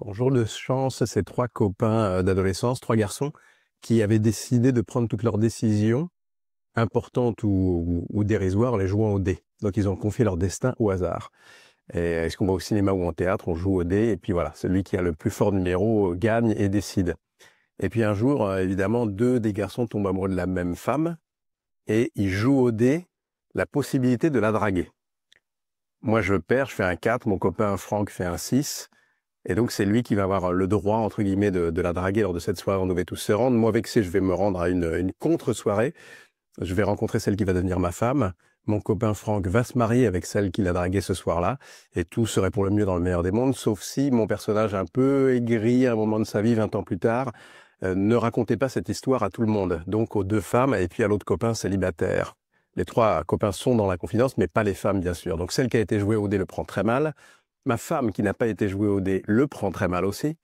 En jour de chance, c'est trois copains d'adolescence, trois garçons, qui avaient décidé de prendre toutes leurs décisions, importantes ou dérisoires, en les jouant au dé. Donc ils ont confié leur destin au hasard. Et est-ce qu'on va au cinéma ou en théâtre, on joue au dé, et puis voilà, celui qui a le plus fort numéro gagne et décide. Et puis un jour, évidemment, deux des garçons tombent amoureux de la même femme, et ils jouent au dé la possibilité de la draguer. Moi, je perds, je fais un 4, mon copain Franck fait un 6. Et donc, c'est lui qui va avoir le droit, entre guillemets, de la draguer lors de cette soirée. On devait tous se rendre. Moi, vexé, je vais me rendre à une contre-soirée. Je vais rencontrer celle qui va devenir ma femme. Mon copain Franck va se marier avec celle qu'il a draguée ce soir-là. Et tout serait pour le mieux dans le meilleur des mondes, sauf si mon personnage un peu aigri à un moment de sa vie, 20 ans plus tard, ne racontait pas cette histoire à tout le monde. Donc, aux deux femmes et puis à l'autre copain célibataire. Les trois copains sont dans la confidence, mais pas les femmes, bien sûr. Donc, celle qui a été jouée au dé le prend très mal. Ma femme, qui n'a pas été jouée au dé, le prend très mal aussi.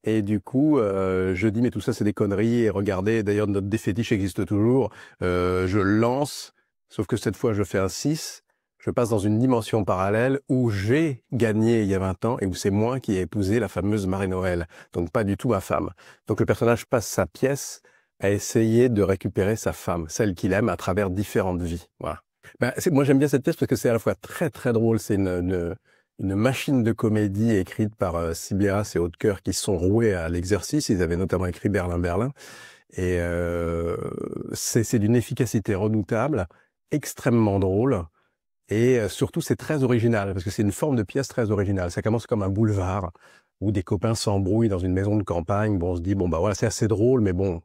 Et du coup, je dis, mais tout ça, c'est des conneries. Et regardez, d'ailleurs, notre dé fétiche existe toujours. Je lance, sauf que cette fois, je fais un 6. Je passe dans une dimension parallèle où j'ai gagné il y a 20 ans et où c'est moi qui ai épousé la fameuse Marie-Noël. Donc, pas du tout ma femme. Donc, le personnage passe sa pièce à essayer de récupérer sa femme, celle qu'il aime, à travers différentes vies. Voilà. Ben, moi, j'aime bien cette pièce parce que c'est à la fois très, très drôle. C'est une machine de comédie écrite par Sibéras et Hautecoeur qui sont roués à l'exercice. Ils avaient notamment écrit Berlin, Berlin. Et c'est d'une efficacité redoutable, extrêmement drôle. Et surtout, c'est très original, parce que c'est une forme de pièce très originale. Ça commence comme un boulevard, où des copains s'embrouillent dans une maison de campagne. Bon, on se dit, bon, bah voilà, c'est assez drôle, mais bon,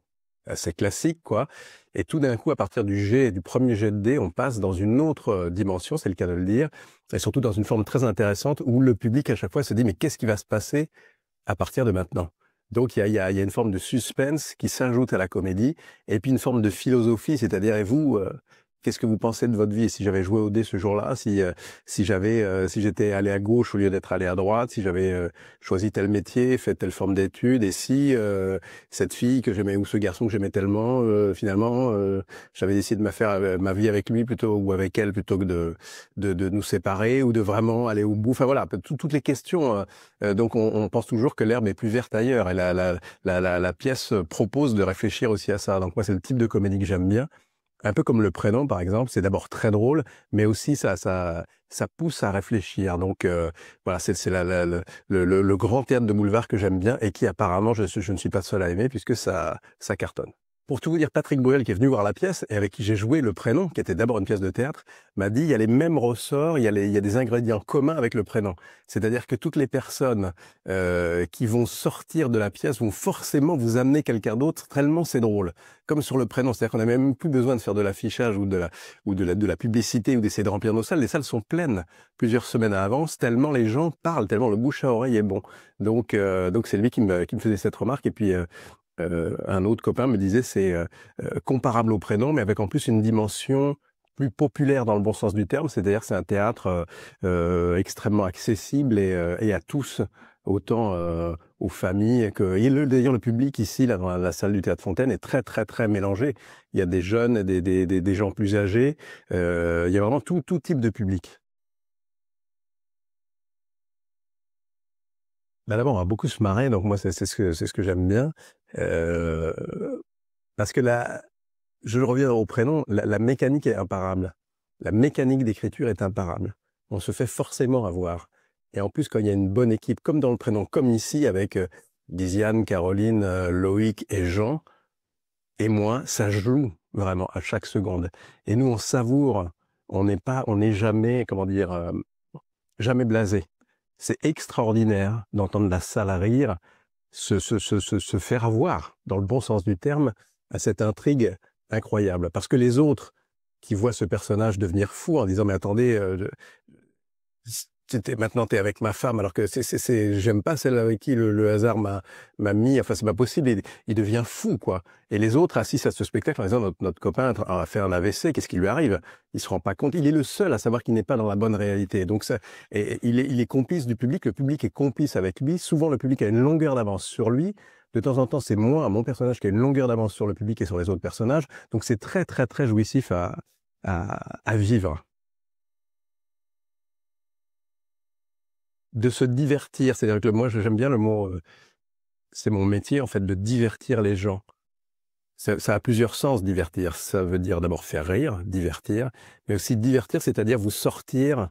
c'est classique, quoi. Et tout d'un coup, à partir du premier jet de dés, on passe dans une autre dimension, c'est le cas de le dire, et surtout dans une forme très intéressante, où le public, à chaque fois, se dit, mais qu'est-ce qui va se passer à partir de maintenant? Donc, il y a une forme de suspense qui s'ajoute à la comédie, et puis une forme de philosophie, c'est-à-dire, et vous, qu'est-ce que vous pensez de votre vie? Si j'avais joué au dé ce jour-là, si j'étais allé à gauche au lieu d'être allé à droite, si j'avais choisi tel métier, fait telle forme d'études, et si cette fille que j'aimais ou ce garçon que j'aimais tellement, finalement, j'avais décidé de me faire ma vie avec lui plutôt ou avec elle plutôt que de nous séparer ou de vraiment aller au bout. Enfin voilà, toutes les questions. Donc on pense toujours que l'herbe est plus verte ailleurs, et la pièce propose de réfléchir aussi à ça. Donc moi, c'est le type de comédie que j'aime bien. Un peu comme Le Prénom, par exemple, c'est d'abord très drôle, mais aussi ça pousse à réfléchir. Donc voilà, c'est le grand théâtre de boulevard que j'aime bien et qui apparemment, je ne suis pas seul à aimer puisque ça cartonne. Pour tout vous dire, Patrick Bruel, qui est venu voir la pièce et avec qui j'ai joué Le Prénom, qui était d'abord une pièce de théâtre, m'a dit il y a les mêmes ressorts, il y a des ingrédients communs avec Le Prénom. C'est-à-dire que toutes les personnes qui vont sortir de la pièce vont forcément vous amener quelqu'un d'autre, tellement c'est drôle. Comme sur Le Prénom, c'est-à-dire qu'on n'a même plus besoin de faire de l'affichage ou de la publicité ou d'essayer de remplir nos salles. Les salles sont pleines plusieurs semaines à l'avance, tellement les gens parlent, tellement le bouche à oreille est bon. Donc c'est lui qui me faisait cette remarque. Et puis un autre copain me disait c'est comparable au Prénom, mais avec en plus une dimension plus populaire dans le bon sens du terme, c'est-à-dire c'est un théâtre extrêmement accessible et à tous, autant aux familles que... Et d'ailleurs, le public ici, là, dans la salle du Théâtre Fontaine, est très, très, très mélangé. Il y a des jeunes, des gens plus âgés, il y a vraiment tout type de public. Bah, d'abord, on va beaucoup se marrer, donc moi, c'est ce que j'aime bien. Euh, Parce que je reviens au Prénom, la mécanique est imparable. La mécanique d'écriture est imparable. On se fait forcément avoir. Et en plus, quand il y a une bonne équipe, comme dans Le Prénom, comme ici, avec Diziane, Caroline, Loïc et Jean, et moi, ça joue vraiment à chaque seconde. Et nous, on savoure, on n'est jamais, comment dire, jamais blasé. C'est extraordinaire d'entendre la salle à rire se faire avoir, dans le bon sens du terme, à cette intrigue incroyable. Parce que les autres qui voient ce personnage devenir fou en disant mais attendez, maintenant t'es avec ma femme alors que j'aime pas celle avec qui le hasard m'a mis, enfin c'est pas possible, il devient fou quoi. Et les autres assistent à ce spectacle en disant notre copain a fait un AVC, qu'est-ce qui lui arrive? Il se rend pas compte, il est le seul à savoir qu'il n'est pas dans la bonne réalité. Donc ça, et il est complice du public, le public est complice avec lui. Souvent le public a une longueur d'avance sur lui. De temps en temps, c'est moi, mon personnage, qui a une longueur d'avance sur le public et sur les autres personnages. Donc c'est très très très jouissif à vivre. de se divertir. C'est-à-dire que moi, j'aime bien le mot, c'est mon métier, en fait, de divertir les gens. Ça a plusieurs sens, divertir. Ça veut dire d'abord faire rire, divertir, mais aussi divertir, c'est-à-dire vous sortir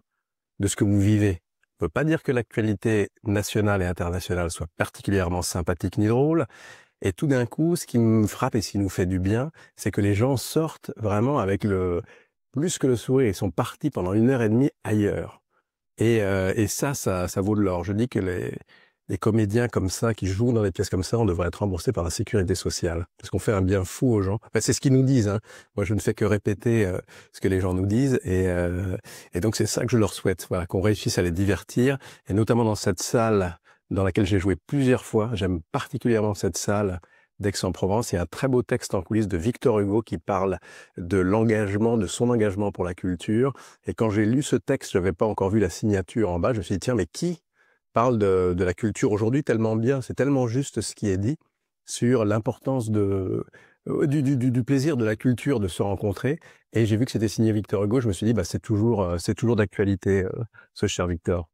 de ce que vous vivez. On peut pas dire que l'actualité nationale et internationale soit particulièrement sympathique ni drôle. Et tout d'un coup, ce qui me frappe et ce qui nous fait du bien, c'est que les gens sortent vraiment avec plus que le sourire. Ils sont partis pendant 1 heure et demie ailleurs. Et ça vaut de l'or. Je dis que les comédiens comme ça, qui jouent dans des pièces comme ça, on devrait être remboursés par la sécurité sociale. Parce qu'on fait un bien fou aux gens. Enfin, c'est ce qu'ils nous disent, hein. Moi, je ne fais que répéter ce que les gens nous disent. Et donc, c'est ça que je leur souhaite. Voilà, qu'on réussisse à les divertir. Et notamment dans cette salle dans laquelle j'ai joué plusieurs fois. J'aime particulièrement cette salle d'Aix-en-Provence. Il y a un très beau texte en coulisses de Victor Hugo qui parle de l'engagement, de son engagement pour la culture. Et quand j'ai lu ce texte, je n'avais pas encore vu la signature en bas. Je me suis dit, tiens, mais qui parle de la culture aujourd'hui tellement bien? C'est tellement juste ce qui est dit sur l'importance du plaisir de la culture de se rencontrer. Et j'ai vu que c'était signé Victor Hugo. Je me suis dit, bah, c'est toujours d'actualité, ce cher Victor.